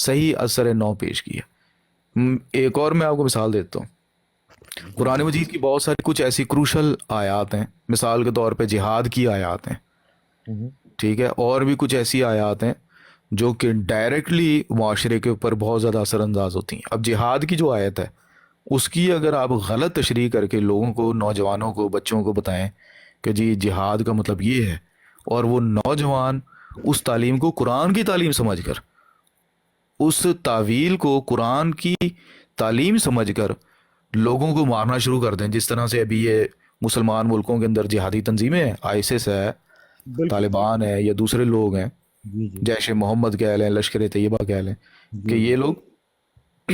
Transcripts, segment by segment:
صحیح اثر نو پیش کی ہے۔ ایک اور میں آپ کو مثال دیتا ہوں، قرآن مجید کی بہت ساری کچھ ایسی کروشل آیات ہیں، مثال کے طور پہ جہاد کی آیات ہیں، ٹھیک ہے، اور بھی کچھ ایسی آیات ہیں جو کہ ڈائریکٹلی معاشرے کے اوپر بہت زیادہ اثر انداز ہوتی ہیں۔ اب جہاد کی جو آیت ہے اس کی اگر آپ غلط تشریح کر کے لوگوں کو، نوجوانوں کو، بچوں کو بتائیں کہ جی جہاد کا مطلب یہ ہے، اور وہ نوجوان اس تعلیم کو قرآن کی تعلیم سمجھ کر، اس تعویل کو قرآن کی تعلیم سمجھ کر لوگوں کو مارنا شروع کر دیں، جس طرح سے ابھی یہ مسلمان ملکوں کے اندر جہادی تنظیمیں ہیں، آئیسس ہے، بالکل طالبان ہے، یا دوسرے لوگ ہیں، جی جی جیش محمد کہہ لیں، لشکر طیبہ کہہ لیں، کہ جی یہ لوگ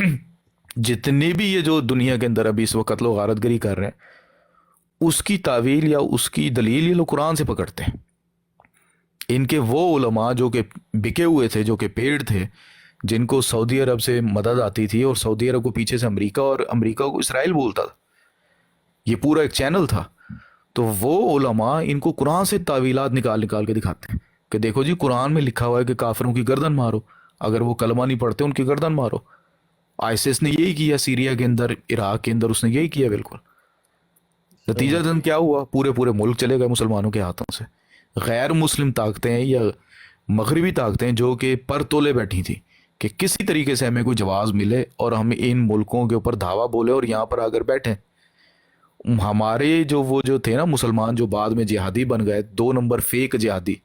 جتنی بھی یہ جو دنیا کے اندر ابھی اس وقت قتل و غارت گری کر رہے ہیں، اس کی تعویل یا اس کی دلیل یہ لوگ قرآن سے پکڑتے ہیں۔ ان کے وہ علماء جو کہ بکے ہوئے تھے، جو کہ پیڑ تھے، جن کو سعودی عرب سے مدد آتی تھی، اور سعودی عرب کو پیچھے سے امریکہ، اور امریکہ کو اسرائیل بولتا تھا، یہ پورا ایک چینل تھا، تو وہ علماء ان کو قرآن سے تعویلات نکال نکال کے دکھاتے ہیں کہ دیکھو جی قرآن میں لکھا ہوا ہے کہ کافروں کی گردن مارو، اگر وہ کلمہ نہیں پڑھتے ان کی گردن مارو۔ آئیسس نے یہی کیا سیریا کے اندر، عراق کے اندر، اس نے یہی کیا بالکل۔ نتیجہ دن کیا ہوا؟ پورے پورے ملک چلے گئے مسلمانوں کے ہاتھوں سے۔ غیر مسلم طاقتیں یا مغربی طاقتیں جو کہ پر تولے بیٹھی تھی کہ کسی طریقے سے ہمیں کوئی جواز ملے اور ہم ان ملکوں کے اوپر دھاوا بولے اور یہاں پر آ کر بیٹھیں۔ ہمارے جو تھے نا مسلمان، جو بعد میں جہادی بن گئے، 2 نمبر فیک جہادی،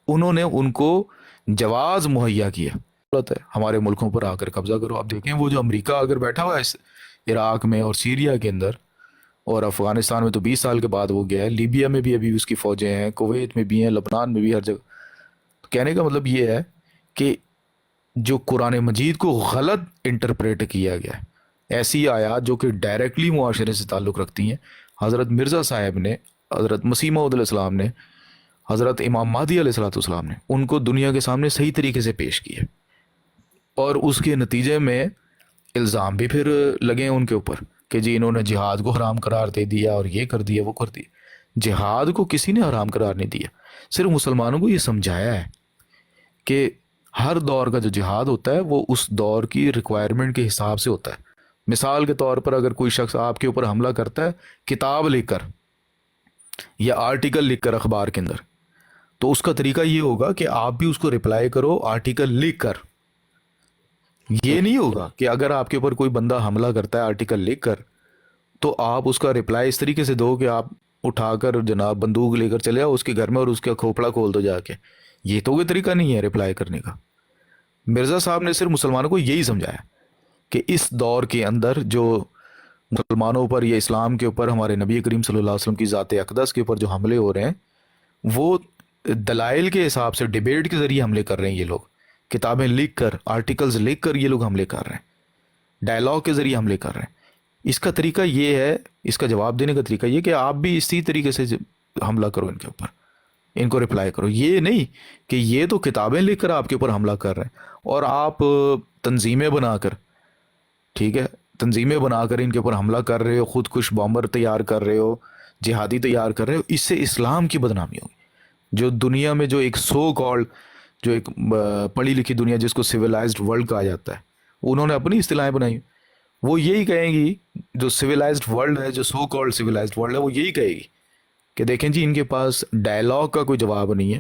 انہوں نے ان کو جواز مہیا کیا ہے ہمارے ملکوں پر آ کر قبضہ کرو۔ آپ دیکھیں وہ جو امریکہ اگر بیٹھا ہوا ہے اس عراق میں اور سیریا کے اندر، اور افغانستان میں تو 20 سال کے بعد وہ گیا ہے، لیبیا میں بھی ابھی اس کی فوجیں ہیں، کویت میں بھی ہیں، لبنان میں بھی، ہر جگہ۔ کہنے کا مطلب یہ ہے کہ جو قرآن مجید کو غلط انٹرپریٹ کیا گیا ہے، ایسی آیات جو کہ ڈائریکٹلی معاشرے سے تعلق رکھتی ہیں، حضرت مرزا صاحب نے، حضرت مسیح موعود علیہ السلام نے، حضرت امام مہدی علیہ السلام نے ان کو دنیا کے سامنے صحیح طریقے سے پیش کیا، اور اس کے نتیجے میں الزام بھی پھر لگے ان کے اوپر کہ جی انہوں نے جہاد کو حرام قرار دے دیا اور یہ کر دیا وہ کر دیا۔ جہاد کو کسی نے حرام قرار نہیں دیا، صرف مسلمانوں کو یہ سمجھایا ہے کہ ہر دور کا جو جہاد ہوتا ہے وہ اس دور کی ریکوائرمنٹ کے حساب سے ہوتا ہے۔ مثال کے طور پر اگر کوئی شخص آپ کے اوپر حملہ کرتا ہے کتاب لکھ کر یا آرٹیکل لکھ کر اخبار کے اندر، تو اس کا طریقہ یہ ہوگا کہ آپ بھی اس کو رپلائی کرو آرٹیکل لکھ کر۔ یہ نہیں ہوگا کہ اگر آپ کے اوپر کوئی بندہ حملہ کرتا ہے آرٹیکل لکھ کر تو آپ اس کا رپلائی اس طریقے سے دو کہ آپ اٹھا کر جناب بندوق لے کر چلے آؤ اس کے گھر میں اور اس کا کھوپڑا کھول دو جا کے۔ یہ تو کوئی طریقہ نہیں ہے رپلائی کرنے کا۔ مرزا صاحب نے صرف مسلمانوں کو یہی سمجھایا کہ اس دور کے اندر جو مسلمانوں پر یا اسلام کے اوپر، ہمارے نبی کریم صلی اللہ علیہ وسلم کی ذات اقدس کے اوپر جو حملے ہو رہے ہیں، وہ دلائل کے حساب سے ڈیبیٹ کے ذریعے حملے کر رہے ہیں۔ یہ لوگ کتابیں لکھ کر، آرٹیکلز لکھ کر یہ لوگ حملے کر رہے ہیں، ڈائلاگ کے ذریعے حملے کر رہے ہیں۔ اس کا طریقہ یہ ہے، اس کا جواب دینے کا طریقہ یہ کہ آپ بھی اسی طریقے سے حملہ کرو ان کے اوپر، ان کو رپلائی کرو۔ یہ نہیں کہ یہ تو کتابیں لکھ کر آپ کے اوپر حملہ کر رہے ہیں اور آپ تنظیمیں بنا کر، ٹھیک ہے، تنظیمیں بنا کر ان کے اوپر حملہ کر رہے ہو، خود کش بامبر تیار کر رہے ہو، جہادی تیار کر رہے ہو۔ اس سے اسلام کی بدنامی ہوگی۔ جو دنیا میں جو ایک سو کالڈ، جو ایک پڑھی لکھی دنیا جس کو سویلائزڈ ورلڈ کہا جاتا ہے، انہوں نے اپنی اصطلاحیں بنائی، وہ یہی کہیں گی، جو سویلائزڈ ورلڈ ہے، جو سو کالڈ سویلائزڈ ورلڈ ہے، وہ یہی کہے گی کہ دیکھیں جی ان کے پاس ڈائلاگ کا کوئی جواب نہیں ہے،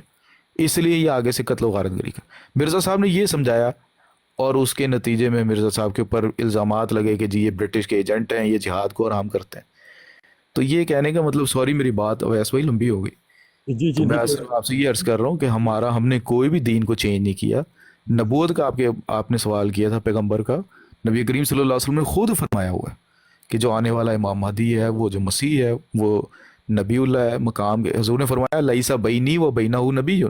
اس لیے یہ آگے سے قتل و غارت گری کا۔ مرزا صاحب نے یہ سمجھایا، اور اس کے نتیجے میں مرزا صاحب کے اوپر الزامات لگے کہ جی یہ برٹش کے ایجنٹ ہیں، یہ جہاد کو حرام کرتے ہیں۔ تو یہ کہنے کا مطلب، سوری میری بات ویسے ہی لمبی ہو گئی، جی تو جی میں بالکل صرف آپ سے یہ عرض کر رہا ہوں کہ ہم نے کوئی بھی دین کو چینج نہیں کیا۔ نبوت کا آپ نے سوال کیا تھا، پیغمبر کا، نبی کریم صلی اللہ علیہ وسلم نے خود فرمایا ہوا ہے کہ جو آنے والا امام مہدی ہے، وہ جو مسیح ہے، وہ نبی اللہ ہے، مقام کے۔ حضور نے فرمایا لیسا بینی و بینہ نبی،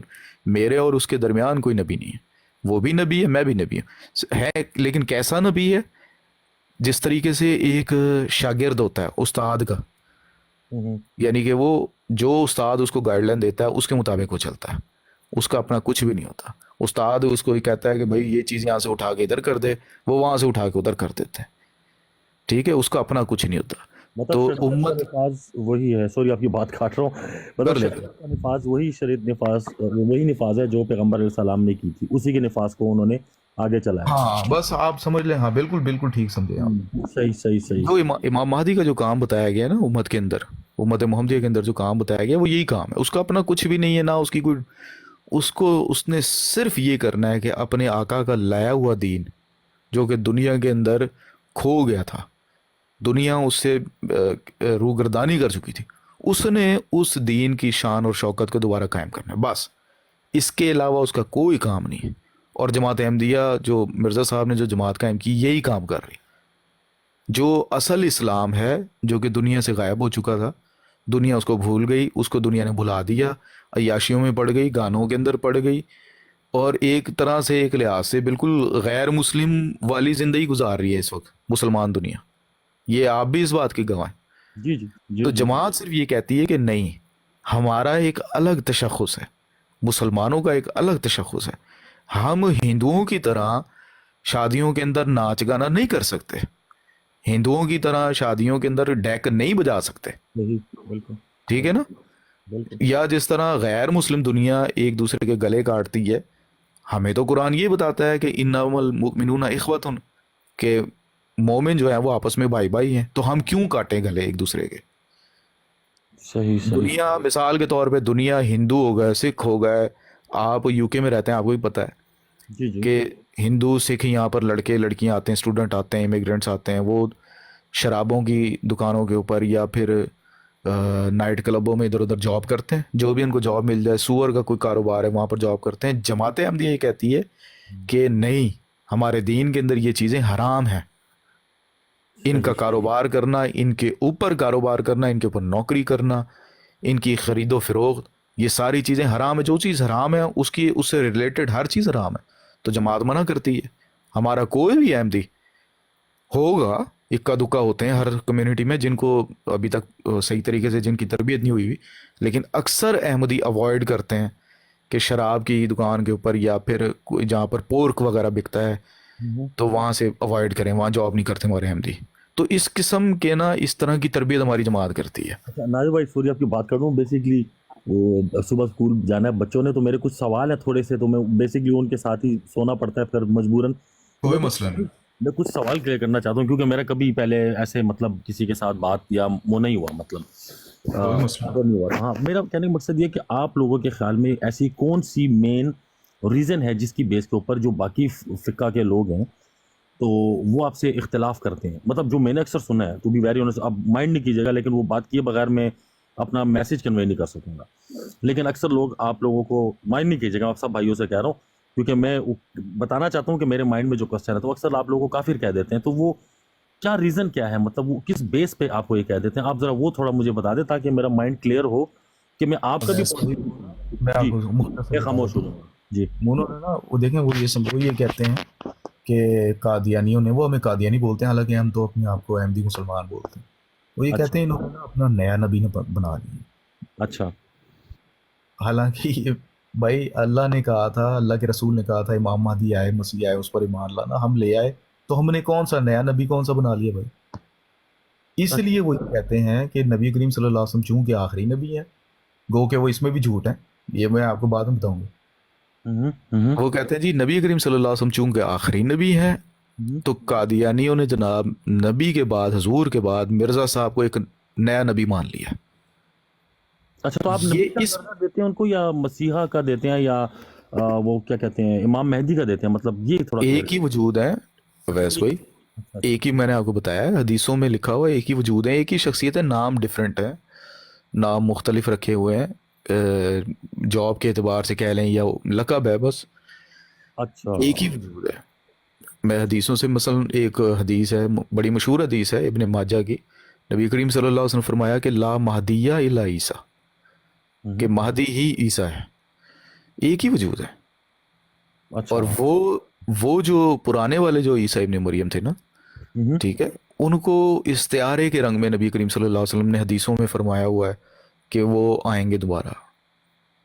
میرے اور اس کے درمیان کوئی نبی نہیں ہے، وہ بھی نبی ہے، میں بھی نبی ہوں ہے، لیکن کیسا نبی ہے؟ جس طریقے سے ایک شاگرد ہوتا ہے استاد کا، یعنی کہ وہ جو استاد اس کو گائیڈ لائن دیتا ہے اس کے مطابق وہ چلتا ہے، اس کا اپنا کچھ بھی نہیں ہوتا۔ استاد اس کو یہ کہتا ہے کہ بھائی یہ چیز یہاں سے اٹھا کے ادھر کر دے، وہ وہاں سے اٹھا کے ادھر کر دیتے ہیں، ٹھیک ہے، اس کا اپنا کچھ نہیں ہوتا۔ مطلب تو شریعت کا امت نفاذ وہی ہے، سوری آپ کی بات کاٹ رہا ہوں، مطلب کر لیتے شریعت کا نفاذ وہی، شریعت نفاذ وہی نفاذ ہے جو پیغمبر علیہ السلام نے کی تھی، اسی کے نفاذ کو انہوں نے آگے چلا ہے. ہاں بس آپ سمجھ لیں, ہاں بالکل بالکل ٹھیک سمجھے آپ. صحیح صحیح صحیح. جو امام مہدی کا جو کام بتایا گیا ہے نا امت کے اندر, امت محمدیہ کے اندر جو کام بتایا گیا وہ یہی کام ہے. اس کا اپنا کچھ بھی نہیں ہے, نہ اس کی کوئی, اس کو اس نے صرف یہ کرنا ہے کہ اپنے آقا کا لایا ہوا دین جو کہ دنیا کے اندر کھو گیا تھا, دنیا اس سے روگردانی کر چکی تھی, اس نے اس دین کی شان اور شوکت کو دوبارہ قائم کرنا ہے بس. اس کے علاوہ اس کا کوئی کام نہیں. اور جماعت احمدیہ جو مرزا صاحب نے جو جماعت قائم کی یہی کام کر رہی. جو اصل اسلام ہے جو کہ دنیا سے غائب ہو چکا تھا, دنیا اس کو بھول گئی, اس کو دنیا نے بھلا دیا, عیاشیوں میں پڑ گئی, گانوں کے اندر پڑ گئی, اور ایک طرح سے ایک لحاظ سے بالکل غیر مسلم والی زندگی گزار رہی ہے اس وقت مسلمان دنیا. یہ آپ بھی اس بات کی گواہ ہیں. جی جی جی تو جی. جماعت صرف یہ کہتی ہے کہ نہیں, ہمارا ایک الگ تشخص ہے, مسلمانوں کا ایک الگ تشخص ہے. ہم ہندوؤں کی طرح شادیوں کے اندر ناچ گانا نہیں کر سکتے, ہندوؤں کی طرح شادیوں کے اندر ڈیک نہیں بجا سکتے, صحیح. بالکل ٹھیک ہے نا. بالکل. یا جس طرح غیر مسلم دنیا ایک دوسرے کے گلے کاٹتی ہے, ہمیں تو قرآن یہ بتاتا ہے کہ انما المؤمنون اخوۃ, کہ مومن جو ہیں وہ آپس میں بھائی بھائی ہیں, تو ہم کیوں کاٹیں گلے ایک دوسرے کے. صحیح صحیح. دنیا مثال کے طور پہ دنیا ہندو ہو گئے, سکھ ہو گئے, آپ یو کے میں رہتے ہیں آپ کو بھی پتہ ہے جی جی. کہ ہندو سکھ یہاں پر لڑکے لڑکیاں آتے ہیں, اسٹوڈنٹ آتے ہیں, امیگرینٹس آتے ہیں, وہ شرابوں کی دکانوں کے اوپر یا پھر نائٹ کلبوں میں ادھر ادھر جاب کرتے ہیں, جو بھی ان کو جاب مل جائے, سور کا کوئی کاروبار ہے وہاں پر جاب کرتے ہیں. جماعت احمدیہ یہ کہتی ہے کہ نہیں, ہمارے دین کے اندر یہ چیزیں حرام ہیں, ان کا کاروبار کرنا, ان کے اوپر کاروبار کرنا, ان کے اوپر نوکری کرنا, ان کی خرید و فروخت, یہ ساری چیزیں حرام ہے. جو چیز حرام ہے اس کی, اس سے ریلیٹڈ ہر چیز حرام ہے. تو جماعت منع کرتی ہے. ہمارا کوئی بھی احمدی ہوگا, اکا دکا ہوتے ہیں ہر کمیونٹی میں جن کو ابھی تک صحیح طریقے سے جن کی تربیت نہیں ہوئی ہوئی, لیکن اکثر احمدی اوائڈ کرتے ہیں کہ شراب کی دکان کے اوپر یا پھر جہاں پر پورک وغیرہ بکتا ہے تو وہاں سے اوائڈ کریں, وہاں جاب نہیں کرتے ہمارے احمدی. تو اس قسم کے نا اس طرح کی تربیت ہماری جماعت کرتی ہے. اچھا ناظر بھائی, سوری آپ کی بات کر رہا ہوں. بیسکلی صبح اسکول جانا ہے بچوں نے, تو میرے کچھ سوال ہیں تھوڑے سے, تو میں بیسکلی ان کے ساتھ ہی سونا پڑتا ہے پھر مجبوراً. کوئی مسئلہ نہیں. میں کچھ سوال کلیئر کرنا چاہتا ہوں کیونکہ میرا کبھی پہلے ایسے مطلب کسی کے ساتھ بات یا وہ نہیں ہوا, مطلب نہیں ہوا. ہاں, میرا کہنے کا مقصد یہ کہ آپ لوگوں کے خیال میں ایسی کون سی مین ریزن ہے جس کی بیس کے اوپر جو باقی فقہ کے لوگ ہیں تو وہ آپ سے اختلاف کرتے ہیں. مطلب جو میں نے اکثر سنا ہے, ٹو بی ویری آنیسٹ, اب مائنڈ نہیں کیجیے گا, لیکن وہ بات کیے بغیر میں اپنا میسج کنوے نہیں کر سکوں گا, لیکن اکثر لوگ, آپ لوگوں کو مائنڈ نہیں کیجیے گا, آپ سب بھائیوں سے کہہ رہا ہوں کیونکہ میں بتانا چاہتا ہوں کہ میرے مائنڈ میں جو کوسچن ہے تو اکثر آپ لوگوں کو کافر کہہ دیتے ہیں. تو وہ کیا ریزن کیا ہے, مطلب وہ کس بیس پہ آپ کو یہ کہہ دیتے ہیں؟ آپ ذرا وہ تھوڑا مجھے بتا دیں تاکہ میرا مائنڈ کلیئر ہو کہ میں آپ کا بھی. میں آپ جی, کو مختصر میں خاموش ہو جاؤں. جی. انہوں نے نا وہ دیکھیں, وہ یہ کہتے ہیں کہ قادیانیوں نے, وہ ہمیں قادیانی بولتے ہیں حالانکہ ہم تو اپنے آپ کو احمدی مسلمان بولتے ہیں, وہ یہ کہتے ہیں انہوں نے نا اپنا نیا نبی نے بنا لیا. اچھا. حالانکہ یہ بھائی اللہ نے کہا تھا, اللہ کے رسول نے کہا تھا امام مہدی آئے, مسیح آئے, اس پر ایمان لانا, ہم لے آئے, تو ہم نے کون سا نیا نبی کون سا بنا لیا بھائی. اس لیے وہ یہ کہتے ہیں کہ نبی کریم صلی اللہ علیہ وسلم چونکہ آخری نبی ہے, گو کہ وہ اس میں بھی جھوٹ ہیں, یہ میں آپ کو بعد میں بتاؤں گا. وہ کہتے ہیں جی نبی کریم صلی اللہ علیہ وسلم چونکہ آخری نبی ہے تو قادیانیوں نے جناب نبی کے بعد, حضور کے بعد مرزا صاحب کو ایک نیا نبی مان لیا. اچھا, تو آپ نبی کا درجہ دیتے ہیں ان کو یا مسیحا کا دیتے ہیں یا وہ کیا کہتے ہیں امام مہدی کا دیتے ہیں, مطلب یہ تھوڑا ایک ہی وجود ہے ویس بھائی, ایک ہی, میں نے آپ کو بتایا ہے حدیثوں میں لکھا ہوا ہے, ایک ہی وجود ہے, ایک ہی شخصیت ہے, نام ڈیفرنٹ ہے, نام مختلف رکھے ہوئے ہیں, جاب کے اعتبار سے کہہ لیں یا لقب ہے, بس اچھا ایک ہی وجود ہے. میں حدیثوں سے مثلا ایک حدیث ہے, بڑی مشہور حدیث ہے ابن ماجہ کی, نبی کریم صلی اللہ علیہ وسلم فرمایا کہ لا مہدیہ الا عیسیٰ, کہ مہدی ہی عیسیٰ ہے, ایک ہی وجود ہے. اور وہ جو پرانے والے جو عیسیٰ ابن مریم تھے نا, ٹھیک ہے, ان کو استعارے کے رنگ میں نبی کریم صلی اللہ علیہ وسلم نے حدیثوں میں فرمایا ہوا ہے کہ وہ آئیں گے دوبارہ.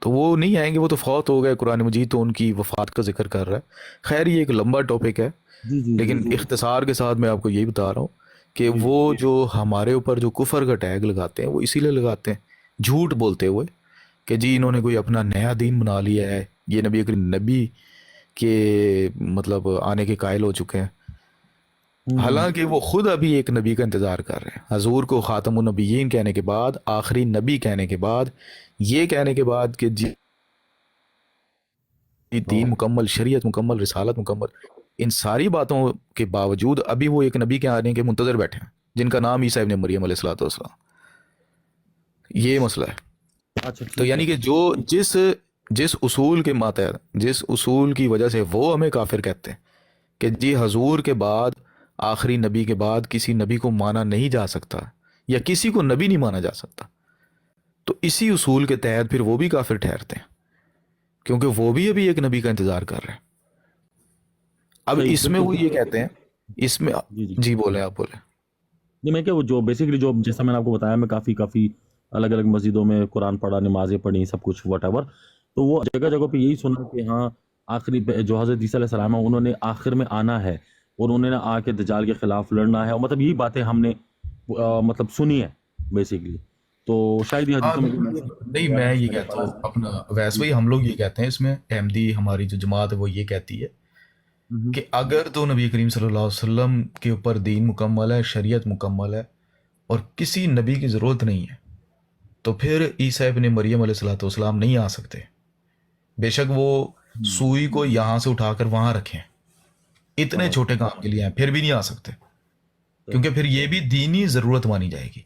تو وہ نہیں آئیں گے, وہ تو فوت ہو گئے, قرآن مجید تو ان کی وفات کا ذکر کر رہا ہے. خیر یہ ایک لمبا ٹاپک ہے, لیکن اختصار کے ساتھ میں آپ کو یہی بتا رہا ہوں کہ وہ جو ہمارے اوپر جو کفر کا ٹیگ لگاتے ہیں وہ اسی لیے لگاتے ہیں, جھوٹ بولتے ہوئے کہ جی انہوں نے کوئی اپنا نیا دین بنا لیا ہے, یہ نبی کہ مطلب آنے کے قائل ہو چکے ہیں، حالانکہ وہ خود ابھی ایک نبی کا انتظار کر رہے ہیں. حضور کو خاتم النبیین کہنے کے بعد، آخری نبی کہنے کے بعد، یہ کہنے کے بعد کہ جی دین مکمل، شریعت مکمل، رسالت مکمل، ان ساری باتوں کے باوجود ابھی وہ ایک نبی کے آنے کے منتظر بیٹھے ہیں جن کا نام عیسیٰ ابن مریم علیہ الصلوۃ والسلام. یہ مسئلہ ہے. اچھا تو یعنی کہ جو جس اصول کے ماتحت، جس اصول کی وجہ سے وہ ہمیں کافر کہتے ہیں کہ جی حضور کے بعد، آخری نبی کے بعد کسی نبی کو مانا نہیں جا سکتا یا کسی کو نبی نہیں مانا جا سکتا، تو اسی اصول کے تحت پھر وہ بھی کافر ٹھہرتے ہیں کیونکہ وہ بھی ابھی ایک نبی کا انتظار کر رہے ہیں. اب صحیح، اس میں وہ یہ کہتے ہیں، اس میں جی جی بولیں، آپ بولیں. نہیں، میں کہ وہ جو بیسیکلی جو جیسا میں نے آپ کو بتایا، میں کافی الگ الگ مسجدوں میں قرآن پڑھا، نمازیں پڑھی، سب کچھ واٹ ایور، تو وہ جگہ جگہ پہ یہی سنا کہ ہاں آخری جو حضرت عیسیٰ علیہ السلام ہے انہوں نے آخر میں آنا ہے اور انہوں نے آ کے دجال کے خلاف لڑنا ہے، اور مطلب یہی باتیں ہم نے مطلب سنی ہے بیسیکلی. تو شاید یہ حدیثوں میں نہیں، میں یہ کہتا ہوں اپنا، ویسے ہی ہم لوگ یہ کہتے ہیں اس میں، احمدی ہماری جو جماعت ہے وہ یہ کہتی ہے کہ اگر تو نبی کریم صلی اللہ علیہ وسلم کے اوپر دین مکمل ہے، شریعت مکمل ہے اور کسی نبی کی ضرورت نہیں ہے، تو پھر عیسیٰ ابن مریم علیہ الصلوۃ والسلام نہیں آ سکتے. بے شک وہ سوئی کو یہاں سے اٹھا کر وہاں رکھیں، اتنے چھوٹے کام کے لیے ہیں، پھر بھی نہیں آ سکتے، کیونکہ پھر یہ بھی دینی ضرورت مانی جائے گی.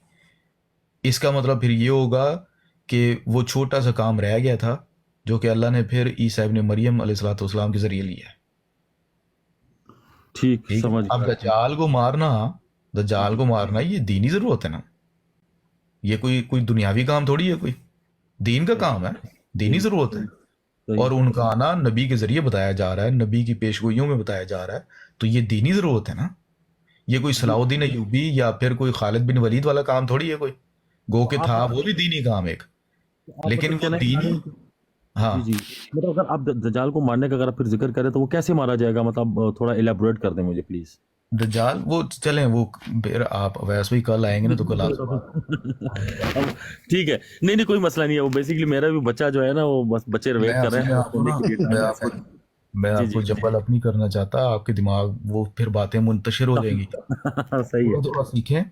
اس کا مطلب پھر یہ ہوگا کہ وہ چھوٹا سا کام رہ گیا تھا جو کہ اللہ نے پھر عیسیٰ ابن مریم علیہ الصلوۃ والسلام کے ذریعے لیا ہے. ٹھیک سمجھ اب دجال کو مارنا یہ دینی ضرورت ہے نا، یہ کوئی دنیاوی کام تھوڑی ہے، کوئی دین کا کام ہے، دینی ضرورت ہے. اور ان کا آنا نبی کے ذریعے بتایا جا رہا ہے، نبی کی پیشگوئیوں میں بتایا جا رہا ہے، تو یہ دینی ضرورت ہے نا. یہ کوئی صلاح الدین ایوبی یا پھر کوئی خالد بن ولید والا کام تھوڑی ہے، کوئی گو کہ تھا وہ بھی دینی کام ایک، لیکن وہ دینی. ہاں جی مطلب اگر آپ دجال کو مارنے کا اگر آپ پھر ذکر کریں تو وہ کیسے مارا جائے گا، مطلب تھوڑا ایلیبوریٹ کر دیں مجھے پلیز. دجال وہ چلیں، وہ پھر آپ ویسے بھی کل آئیں گے نا تو کل آپ ٹھیک ہے، نہیں کوئی مسئلہ نہیں ہے. وہ بیسیکلی میرا بھی بچہ جو ہے نا وہ بس بچے ویٹ کر رہے ہیں. میں آپ کو جبل اپنی کرنا چاہتا، آپ کے دماغ وہ پھر باتیں منتشر ہو جائیں گی. صحیح ہے، تھوڑا سیکھیں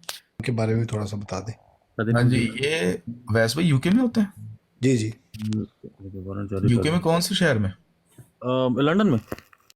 کے بارے میں تھوڑا سا بتا دیں. ہاں جی، یہ ویسے بھی یو کے میں ہوتے ہیں. جی یو کے میں کون سے شہر میں؟ لنڈن میں.